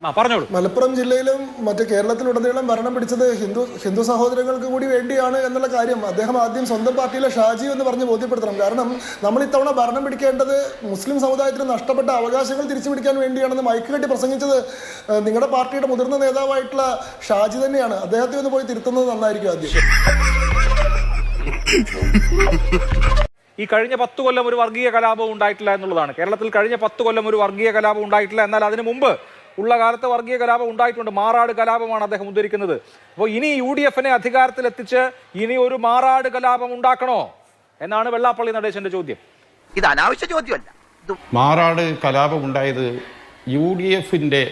പറഞ്ഞോളൂ. മലപ്പുറം ജില്ലയിലും മറ്റ് കേരളത്തിലുടനീളം ഭരണം പിടിച്ചത് ഹിന്ദു സഹോദരങ്ങൾക്ക് കൂടി വേണ്ടിയാണ് എന്നുള്ള കാര്യം അദ്ദേഹം ആദ്യം സ്വന്തം പാർട്ടിയിലെ ഷാജി എന്ന് പറഞ്ഞ് ബോധ്യപ്പെടുത്തണം. കാരണം നമ്മൾ ഇത്തവണ ഭരണം പിടിക്കേണ്ടത് മുസ്ലിം സമുദായത്തിന് നഷ്ടപ്പെട്ട അവകാശങ്ങൾ തിരിച്ചു പിടിക്കാൻ വേണ്ടിയാണെന്ന് മൈക്ക് കെട്ടി പ്രസംഗിച്ചത് നിങ്ങളുടെ പാർട്ടിയുടെ മുതിർന്ന നേതാവായിട്ടുള്ള ഷാജി തന്നെയാണ്. അദ്ദേഹത്തെ ഒന്ന് പോയി തിരുത്തുന്നത് നന്നായിരിക്കും ആദ്യം. ഈ കഴിഞ്ഞ 10 കൊല്ലം ഒരു വർഗീയ കലാപം ഉണ്ടായിട്ടില്ല എന്നുള്ളതാണ്. കേരളത്തിൽ കഴിഞ്ഞ 10 കൊല്ലം ഒരു വർഗീയ കലാപം ഉണ്ടായിട്ടില്ല. എന്നാൽ അതിനു മുമ്പ് ഉള്ള കാലത്ത് വർഗീയ കലാപം ഉണ്ടായിട്ടുണ്ട്. മാറാട് കലാപമാണ് അദ്ദേഹം ഉദ്ധരിക്കുന്നത്. അപ്പോൾ ഇനി UDF-നെ അധികാരത്തിലെത്തിച്ച് ഇനി ഒരു മാറാട് കലാപം ഉണ്ടാക്കണോ എന്നാണ് വെള്ളാപ്പള്ളി നടേശന്റെ ചോദ്യം. ഇത് അനാവശ്യ ചോദ്യമല്ല. മാറാട് കലാപം ഉണ്ടായത് UDF-ന്റെ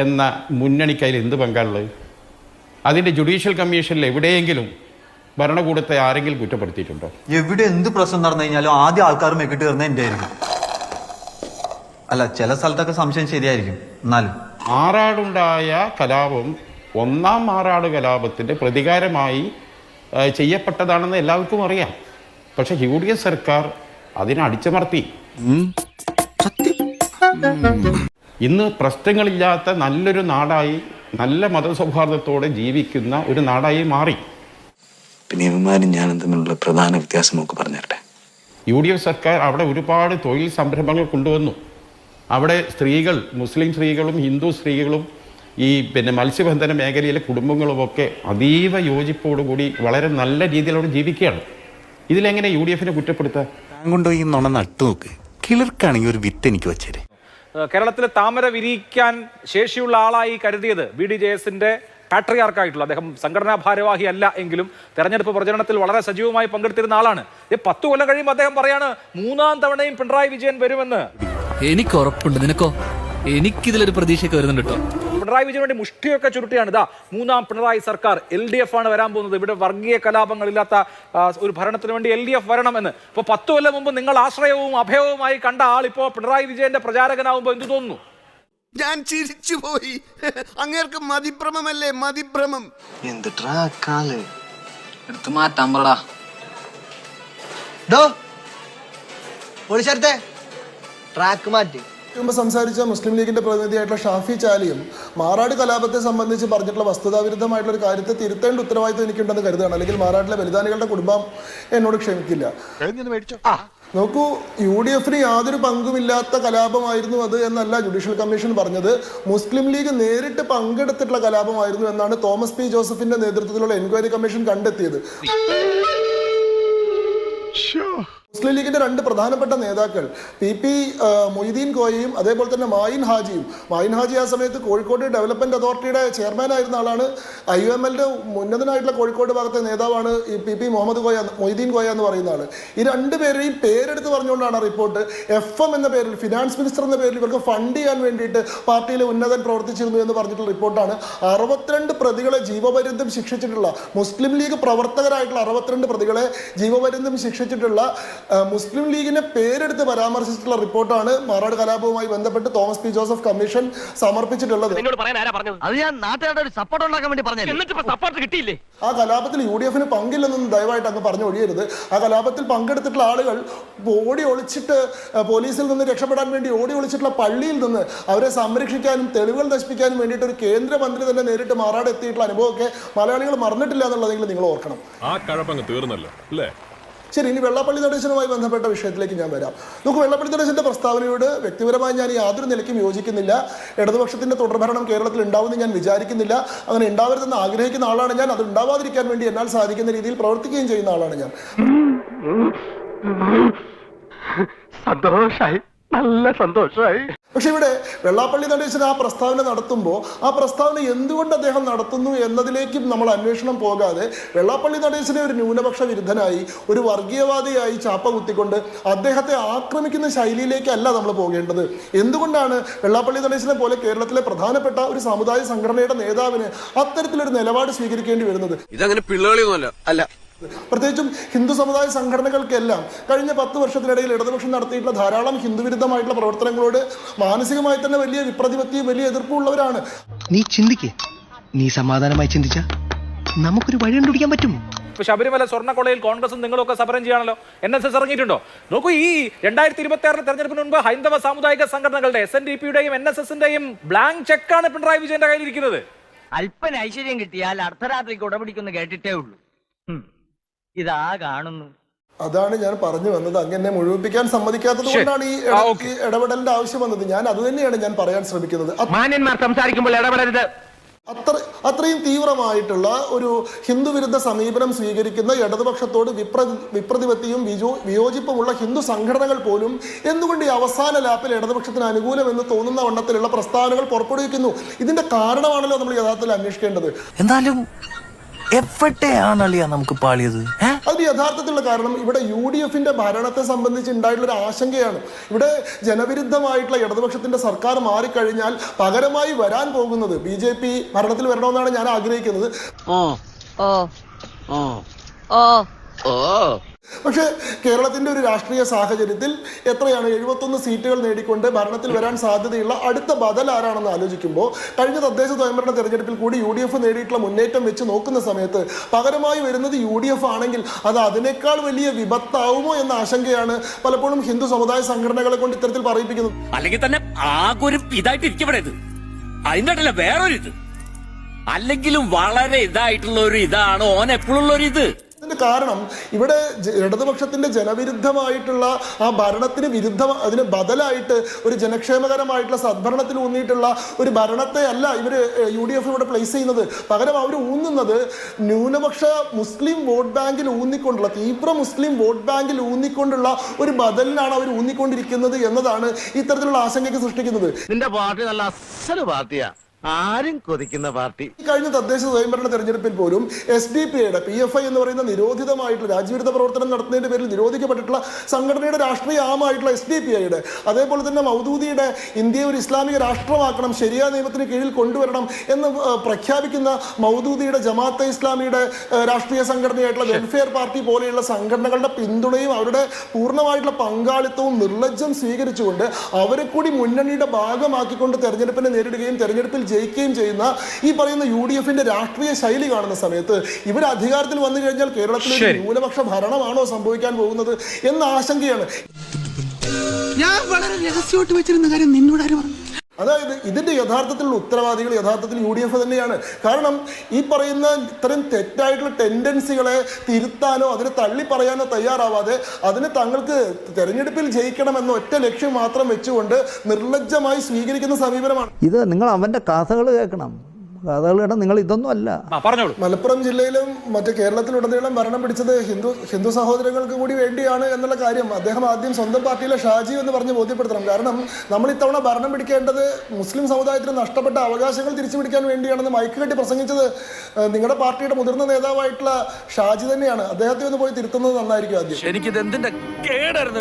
എന്ന മുന്നണിക്കതിൽ എന്ത് പങ്കാളുള്ളത്? അതിൻ്റെ ജുഡീഷ്യൽ കമ്മീഷനിൽ എവിടെയെങ്കിലും ഭരണകൂടത്തെ ആരെങ്കിലും കുറ്റപ്പെടുത്തിയിട്ടുണ്ടോ? എവിടെ എന്ത് പ്രശ്നം നടന്നു കഴിഞ്ഞാലും ആദ്യം ആൾക്കാർ മെക്കിട്ട് കയറുന്നത് എൻ്റെ ആയിരിക്കും. അല്ല, ചില സ്ഥലത്തൊക്കെ സംശയം ശരിയായിരിക്കും. എന്നാലും മാറാടുണ്ടായ കലാപം ഒന്നാം മാറാട് കലാപത്തിൻ്റെ പ്രതികാരമായി ചെയ്യപ്പെട്ടതാണെന്ന് എല്ലാവർക്കും അറിയാം. പക്ഷെ UDF സർക്കാർ അതിനെ അടിച്ചമർത്തി. ഇന്ന് പ്രശ്നങ്ങളില്ലാത്ത നല്ലൊരു നാടായി, നല്ല മതസൗഹാർദ്ദത്തോടെ ജീവിക്കുന്ന ഒരു നാടായി മാറി. പിന്നെ ഇവന്മാരും ഞാനും തമ്മിലുള്ള പ്രധാന വ്യത്യാസം നമുക്ക് പറഞ്ഞിട്ടെ. UDF സർക്കാർ അവിടെ ഒരുപാട് തൊഴിൽ സംരംഭങ്ങൾ കൊണ്ടുവന്നു. അവിടെ സ്ത്രീകൾ, മുസ്ലിം സ്ത്രീകളും ഹിന്ദു സ്ത്രീകളും ഈ മത്സ്യബന്ധന മേഖലയിലെ കുടുംബങ്ങളുമൊക്കെ അതീവ യോജിപ്പോടുകൂടി വളരെ നല്ല രീതിയിലൂടെ ജീവിക്കുകയാണ്. ഇതിലെങ്ങനെ UDF-നെ കുറ്റപ്പെടുത്താം? കൊണ്ടുപോയി നുണ നട്ടു നോക്ക്. കിളിർക്കാണെങ്കിൽ ഒരു വിത്ത് എനിക്ക് വെച്ചേരെ. കേരളത്തിലെ താമര വിരിയിക്കാൻ ശേഷിയുള്ള ആളായി കരുതിയത് BDJS-ന്റെ പാട്രിയാർക്കായിട്ടുള്ള അദ്ദേഹം സംഘടനാ ഭാരവാഹി അല്ല എങ്കിലും തെരഞ്ഞെടുപ്പ് പ്രചരണത്തിൽ വളരെ സജീവമായി പങ്കെടുത്തിരുന്ന ആളാണ്. 10 കൊല്ലം കഴിയുമ്പോൾ അദ്ദേഹം പറയാണ് 3ാം തവണയും പിണറായി വിജയൻ വരുമെന്ന്. എനിക്ക് ഉറപ്പുണ്ട്. നിനക്കോ? എനിക്കിതിലൊരു പ്രതീക്ഷയൊക്കെ വരുന്നുണ്ട് കേട്ടോ. പിണറായി വിജയൻ വേണ്ടി മുഷ്ടിയൊക്കെ ചുരുട്ടിയാണ്. 3ാം പിണറായി സർക്കാർ, LDF ആണ് വരാൻ പോകുന്നത്. ഇവിടെ വർഗീയ കലാപങ്ങളില്ലാത്ത ഒരു ഭരണത്തിന് വേണ്ടി LDF വരണമെന്ന്. ഇപ്പോൾ 10 കൊല്ലം മുമ്പ് നിങ്ങൾ ആശ്രയവും അഭയവുമായി കണ്ട ആൾ ഇപ്പോൾ പിണറായി വിജയന്റെ പ്രചാരകനാവുമ്പോൾ എന്ത് തോന്നുന്നു? ഞാൻ ചിരിച്ചുപോയി. അങ്ങേർക്ക് മതിഭ്രമല്ലേ, മതിഭ്രമം. എന്തിട്ടാ കാല് എടുത്തു മാറ്റാൻ പറടാ. ട്രാക്ക് മാറ്റി മുമ്പ് സംസാരിച്ച മുസ്ലിം ലീഗിന്റെ പ്രതിനിധിയായിട്ടുള്ള ഷാഫി ചാലിയും മാറാട് കലാപത്തെ സംബന്ധിച്ച് പറഞ്ഞിട്ടുള്ള വസ്തുതാവിരുദ്ധമായിട്ടുള്ള ഒരു കാര്യത്തെ തിരുത്തേണ്ട ഉത്തരവാദിത്വം എനിക്കുണ്ടെന്ന് കരുതുകയാണ്. അല്ലെങ്കിൽ മാറാട്ടിലെ ബലിദാനികളുടെ കുടുംബം എന്നോട് ക്ഷമിക്കില്ല. നോക്കൂ, UDF-ന് യാതൊരു പങ്കുമില്ലാത്ത കലാപമായിരുന്നു അത് എന്നല്ല ജുഡീഷ്യൽ കമ്മീഷൻ പറഞ്ഞത്. മുസ്ലിം ലീഗ് നേരിട്ട് പങ്കെടുത്തിട്ടുള്ള കലാപമായിരുന്നു എന്നാണ് തോമസ് P. ജോസഫിന്റെ നേതൃത്വത്തിലുള്ള എൻക്വയറി കമ്മീഷൻ കണ്ടെത്തിയത്. മുസ്ലിം ലീഗിന്റെ 2 പ്രധാനപ്പെട്ട നേതാക്കൾ PP മൊയ്തീൻ കോയയും അതേപോലെ തന്നെ മായിൻ ഹാജിയും. മായിൻ ഹാജി ആ സമയത്ത് കോഴിക്കോട് ഡെവലപ്മെന്റ് അതോറിറ്റിയുടെ ചെയർമാൻ ആയിരുന്ന ആളാണ്. IOML-ന്റെ ഉന്നതനായിട്ടുള്ള കോഴിക്കോട് ഭാഗത്തെ നേതാവാണ് ഈ PP മൊയ്തീൻ കോയ എന്ന് പറയുന്ന ആള്. ഈ 2 പേരെയും പേരെടുത്ത് പറഞ്ഞുകൊണ്ടാണ് റിപ്പോർട്ട്. FM എന്ന പേരിൽ, ഫിനാൻസ് മിനിസ്റ്റർ എന്ന പേരിൽ ഇവർക്ക് ഫണ്ട് ചെയ്യാൻ വേണ്ടിയിട്ട് പാർട്ടിയിലെ ഉന്നതൻ പ്രവർത്തിച്ചിരുന്നു എന്ന് പറഞ്ഞിട്ടുള്ള റിപ്പോർട്ടാണ്. 62 പ്രതികളെ ജീവപര്യന്തം ശിക്ഷിച്ചിട്ടുള്ള, മുസ്ലിം ലീഗ് പ്രവർത്തകരായിട്ടുള്ള 62 പ്രതികളെ ജീവപര്യന്തം ശിക്ഷിച്ചിട്ടുള്ള മുസ്ലിം ലീഗിനെ പേരെടുത്ത് പരാമർശിച്ചിട്ടുള്ള റിപ്പോർട്ടാണ് മാറാട് കലാപവുമായി ബന്ധപ്പെട്ട് തോമസ് P. ജോസഫ് കമ്മീഷൻ സമർപ്പിച്ചിട്ടുള്ളത്. ആ കലാപത്തിൽ UDF-ന് പങ്കില്ലെന്നൊന്നും ദയവായിട്ട് അങ്ങ് പറഞ്ഞു ഒഴിയരുത്. ആ കലാപത്തിൽ പങ്കെടുത്തിട്ടുള്ള ആളുകൾ ഓടി ഒളിച്ചിട്ട്, പോലീസിൽ നിന്ന് രക്ഷപ്പെടാൻ വേണ്ടി ഓടി ഒളിച്ചിട്ടുള്ള പള്ളിയിൽ നിന്ന് അവരെ സംരക്ഷിക്കാനും തെളിവുകൾ നശിപ്പിക്കാനും വേണ്ടിയിട്ട് ഒരു കേന്ദ്രമന്ത്രി തന്നെ നേരിട്ട് മാറാട് എത്തിയിട്ടുള്ള അനുഭവമൊക്കെ മലയാളികൾ മറന്നിട്ടില്ല എന്നുള്ളതെങ്കിലും നിങ്ങൾ ഓർക്കണം. ആ കഴപ്പങ്ങ് തീർന്നല്ലോ അല്ലേ? ശരി, ഇനി വെള്ളാപ്പള്ളി നടേശനുമായി ബന്ധപ്പെട്ട വിഷയത്തിലേക്ക് ഞാൻ വരാം. നമുക്ക് വെള്ളാപ്പള്ളി നടേശന്റെ പ്രസ്താവനയോട് വ്യക്തിപരമായി ഞാൻ യാതൊരു നിലയ്ക്കും യോജിക്കുന്നില്ല. ഇടതുപക്ഷത്തിന്റെ തുടർഭരണം കേരളത്തിൽ ഉണ്ടാവുമെന്ന് ഞാൻ വിചാരിക്കുന്നില്ല. അങ്ങനെ ഉണ്ടാവരുതെന്ന് ആഗ്രഹിക്കുന്ന ആളാണ് ഞാൻ. അത് ഉണ്ടാവാതിരിക്കാൻ വേണ്ടി എന്നാൽ സാധിക്കുന്ന രീതിയിൽ പ്രവർത്തിക്കുകയും ചെയ്യുന്ന ആളാണ് ഞാൻ. സന്തോഷായി, നല്ല സന്തോഷായി. പക്ഷെ ഇവിടെ വെള്ളാപ്പള്ളി നടേശൻ ആ പ്രസ്താവന നടത്തുമ്പോൾ ആ പ്രസ്താവന എന്തുകൊണ്ട് അദ്ദേഹം നടത്തുന്നു എന്നതിലേക്കും നമ്മൾ അന്വേഷണം പോകാതെ വെള്ളാപ്പള്ളി നടേശനെ ഒരു ന്യൂനപക്ഷ വിരുദ്ധനായി, ഒരു വർഗീയവാദിയായി ചാപ്പ കുത്തിക്കൊണ്ട് അദ്ദേഹത്തെ ആക്രമിക്കുന്ന ശൈലിയിലേക്കല്ല നമ്മൾ പോകേണ്ടത്. എന്തുകൊണ്ടാണ് വെള്ളാപ്പള്ളി നടേശനെ പോലെ കേരളത്തിലെ പ്രധാനപ്പെട്ട ഒരു സമുദായ സംഘടനയുടെ നേതാവിന് അത്തരത്തിലൊരു നിലപാട് സ്വീകരിക്കേണ്ടി വരുന്നത്? ഇതങ്ങനെ പിള്ളേളിയൊന്നുമല്ല. അല്ല, പ്രത്യേകിച്ചും ഹിന്ദു സമുദായ സംഘടനകൾക്കെല്ലാം കഴിഞ്ഞ 10 വർഷത്തിനിടയിൽ ഇടതുപക്ഷം നടത്തിയിട്ടുള്ള ധാരാളം ഹിന്ദുവിരുദ്ധമായിട്ടുള്ള പ്രവർത്തനങ്ങളോട് മാനസികമായി തന്നെ വലിയ വിപ്രതിപത്തിയും വലിയ എതിർപ്പും ഉള്ളവരാണ്. നീ ചിന്തിക്കേ, നീ സമാധാനമായി ചിന്തിച്ച നമുക്കൊരു വഴി കണ്ടുപിടിക്കാൻ പറ്റും. ശബരിമല സ്വർണ്ണക്കൊളയിൽ കോൺഗ്രസും നിങ്ങളൊക്കെ സമരം ചെയ്യാണല്ലോ. NSS ഇറങ്ങിയിട്ടുണ്ടോ? നോക്കൂ, ഈ 2026 തെരഞ്ഞെടുപ്പിന് മുൻപ് ഹൈന്ദവ സാമുദായിക സംഘടനകളുടെ SNDPയുടെയും NSSന്റെയും ബ്ലാങ്ക് ചെക്കാണ് പിണറായി വിജയന്റെ കയ്യിലിരിക്കുന്നത്. അല്പന ഐശ്വര്യം കിട്ടിയാൽ അർദ്ധരാത്രിക്ക് ഉടപിടിക്കുന്നു കേട്ടിട്ടേ ഉള്ളൂ. ഇതാ കാണുന്നു. അതാണ് ഞാൻ പറഞ്ഞു വന്നത്. അങ്ങനെ മുഴുവിപ്പിക്കാൻ സമ്മതിക്കാത്തത് കൊണ്ടാണ് ഈ ഇടപെടലിന്റെ ആവശ്യം വന്നത്. ഞാൻ അത് തന്നെയാണ് ഞാൻ പറയാൻ ശ്രമിക്കുന്നത്. മാന്യന്മാർ സംസാരിക്കുമ്പോൾ ഇടപെടരുത്. അത്രയും തീവ്രമായിട്ടുള്ള ഒരു ഹിന്ദു വിരുദ്ധ സമീപനം സ്വീകരിക്കുന്ന ഇടതുപക്ഷത്തോട് വിപ്രതിപത്തിയും വിയോജിപ്പുമുള്ള ഹിന്ദു സംഘടനകൾ പോലും എന്തുകൊണ്ട് ഈ അവസാന ലാപ്പിൽ ഇടതുപക്ഷത്തിന് അനുകൂലമെന്ന് തോന്നുന്ന വണ്ണത്തിലുള്ള പ്രസ്താവനകൾ പുറപ്പെടുവിക്കുന്നു? ഇതിന്റെ കാരണമാണല്ലോ നമ്മൾ യഥാർത്ഥത്തിൽ അന്വേഷിക്കേണ്ടത്. എന്നാലും എവിടെയാണല്ലേ നമുക്ക് പാളിയത്? അത് യഥാർത്ഥത്തിലുള്ള കാരണം ഇവിടെ UDFന്റെ ഭരണത്തെ സംബന്ധിച്ച് ഉണ്ടായിട്ടുള്ള ഒരു ആശങ്കയാണ്. ഇവിടെ ജനവിരുദ്ധമായിട്ടുള്ള ഇടതുപക്ഷത്തിന്റെ സർക്കാർ മാറിക്കഴിഞ്ഞാൽ പകരമായി വരാൻ പോകുന്നത് BJP ഭരണത്തിൽ വരണമെന്നാണ് ഞാൻ ആഗ്രഹിക്കുന്നത്. പക്ഷേ കേരളത്തിന്റെ ഒരു രാഷ്ട്രീയ സാഹചര്യത്തിൽ എത്രയാണ് 71 സീറ്റുകൾ നേടിക്കൊണ്ട് ഭരണത്തിൽ വരാൻ സാധ്യതയുള്ള അടുത്ത ബദൽ ആരാണെന്ന് ആലോചിക്കുമ്പോൾ കഴിഞ്ഞ തദ്ദേശ സ്വയംഭരണ തെരഞ്ഞെടുപ്പിൽ കൂടി UDF നേടിയിട്ടുള്ള മുന്നേറ്റം വെച്ച് നോക്കുന്ന സമയത്ത് പകരമായി വരുന്നത് UDF ആണെങ്കിൽ അത് അതിനേക്കാൾ വലിയ വിപത്താവുമോ എന്ന ആശങ്കയാണ് പലപ്പോഴും ഹിന്ദു സമുദായ സംഘടനകളെ കൊണ്ട് ഇത്തരത്തിൽ പറയിപ്പിക്കുന്നത്. അല്ലെങ്കിൽ തന്നെ ആകൊരു ഇതായിട്ട് ഇരിക്കപ്പെടരുത്. അതിന്റെ വേറൊരു ഇത് അല്ലെങ്കിലും വളരെ ഇതായിട്ടുള്ള ഒരു ഇതാണ് ഓൻ എപ്പോഴുള്ള ഒരു ഇത്. ഇതിന്റെ കാരണം ഇവിടെ ഇടതുപക്ഷത്തിന്റെ ജനവിരുദ്ധമായിട്ടുള്ള ആ ഭരണത്തിന് അതിന് ബദലായിട്ട് ഒരു ജനക്ഷേമകരമായിട്ടുള്ള സദ്ഭരണത്തിൽ ഊന്നിയിട്ടുള്ള ഒരു ഭരണത്തെ അല്ല ഇവര് UDF ഇവിടെ പ്ലേസ് ചെയ്യുന്നത്. പകരം അവർ ഊന്നുന്നത് ന്യൂനപക്ഷ മുസ്ലിം വോട്ട് ബാങ്കിൽ ഊന്നിക്കൊണ്ടുള്ള തീവ്ര മുസ്ലിം വോട്ട് ബാങ്കിൽ ഊന്നിക്കൊണ്ടുള്ള ഒരു ബദലിനാണ് അവർ ഊന്നിക്കൊണ്ടിരിക്കുന്നത് എന്നതാണ് ഇത്തരത്തിലുള്ള ആശങ്കയ്ക്ക് സൃഷ്ടിക്കുന്നത്. നിന്റെ പാർട്ടി നല്ല അസല് പാർട്ടിയാ, ആരും കൊതിക്കുന്ന പാർട്ടി. കഴിഞ്ഞ തദ്ദേശ സ്വയംഭരണ തെരഞ്ഞെടുപ്പിൽ പോലും SDPയുടെ PFI എന്ന് പറയുന്ന നിരോധിതമായിട്ടുള്ള രാജ്യവിരുദ്ധ പ്രവർത്തനം നടത്തുന്നതിന്റെ പേരിൽ നിരോധിക്കപ്പെട്ടിട്ടുള്ള സംഘടനയുടെ രാഷ്ട്രീയ ആമായിട്ടുള്ള SDPയുടെ അതേപോലെ തന്നെ മൗദൂദിയുടെ ഇന്ത്യയെ ഒരു ഇസ്ലാമിക രാഷ്ട്രമാക്കണം, ശരിയ നിയമത്തിന് കീഴിൽ കൊണ്ടുവരണം എന്ന് പ്രഖ്യാപിക്കുന്ന മൗദൂദിയുടെ ജമാഅത്തെ ഇസ്ലാമിയുടെ രാഷ്ട്രീയ സംഘടനയായിട്ടുള്ള വെൽഫെയർ പാർട്ടി പോലെയുള്ള സംഘടനകളുടെ പിന്തുണയും അവരുടെ പൂർണ്ണമായിട്ടുള്ള പങ്കാളിത്തവും നിർലജ്ജം സ്വീകരിച്ചുകൊണ്ട് അവരെ കൂടി മുന്നണിയുടെ ഭാഗമാക്കിക്കൊണ്ട് തെരഞ്ഞെടുപ്പിനെ നേരിടുകയും തെരഞ്ഞെടുപ്പിൽ ജയിക്കുകയും ചെയ്യുന്ന ഈ പറയുന്ന UDFന്റെ രാഷ്ട്രീയ ശൈലി കാണുന്ന സമയത്ത് ഇവർ അധികാരത്തിൽ വന്നു കഴിഞ്ഞാൽ കേരളത്തിൽ ന്യൂനപക്ഷ ഭരണമാണോ സംഭവിക്കാൻ പോകുന്നത് എന്ന ആശങ്കയാണ്. ഞാൻ വളരെ രഹസ്യമായിട്ട് വെച്ചിരുന്ന കാര്യം നിന്നോട് ആര് പറഞ്ഞു? അതായത് ഇതിന്റെ യഥാർത്ഥത്തിലുള്ള ഉത്തരവാദികൾ യഥാർത്ഥത്തിൽ UDF തന്നെയാണ്. കാരണം ഈ പറയുന്ന ഇത്തരം തെറ്റായിട്ടുള്ള ടെൻഡൻസികളെ തിരുത്താനോ അതിനെ തള്ളി പറയാനോ തയ്യാറാവാതെ അതിനെ തങ്ങൾക്ക് തെരഞ്ഞെടുപ്പിൽ ജയിക്കണമെന്ന ഒറ്റ ലക്ഷ്യം മാത്രം വെച്ചുകൊണ്ട് നിർലജ്ജമായി സ്വീകരിക്കുന്ന സമീപനമാണ്. ഇത് നിങ്ങൾ അവന്റെ കഥകൾ കേൾക്കണം. കഥകളുടെ നിങ്ങൾ ഇതൊന്നും അല്ല. മലപ്പുറം ജില്ലയിലും മറ്റു കേരളത്തിലുടനീളം ഭരണം പിടിച്ചത് ഹിന്ദു സഹോദരങ്ങൾക്ക് കൂടി വേണ്ടിയാണ് എന്നുള്ള കാര്യം അദ്ദേഹം ആദ്യം സ്വന്തം പാർട്ടിയിലെ ഷാജി എന്ന് പറഞ്ഞ് ബോധ്യപ്പെടുത്തണം. കാരണം നമ്മൾ ഇത്തവണ ഭരണം പിടിക്കേണ്ടത് മുസ്ലിം സമുദായത്തിന് നഷ്ടപ്പെട്ട അവകാശങ്ങൾ തിരിച്ചു പിടിക്കാൻ വേണ്ടിയാണെന്ന് മൈക്ക് കെട്ടി പ്രസംഗിച്ചത് നിങ്ങളുടെ പാർട്ടിയുടെ മുതിർന്ന നേതാവായിട്ടുള്ള ഷാജി തന്നെയാണ്. അദ്ദേഹത്തെ ഒന്ന് പോയി തിരുത്തുന്നത് നന്നായിരിക്കും ആദ്യം. എനിക്കിത് എന്തിന്റെ കേടായിരുന്നു.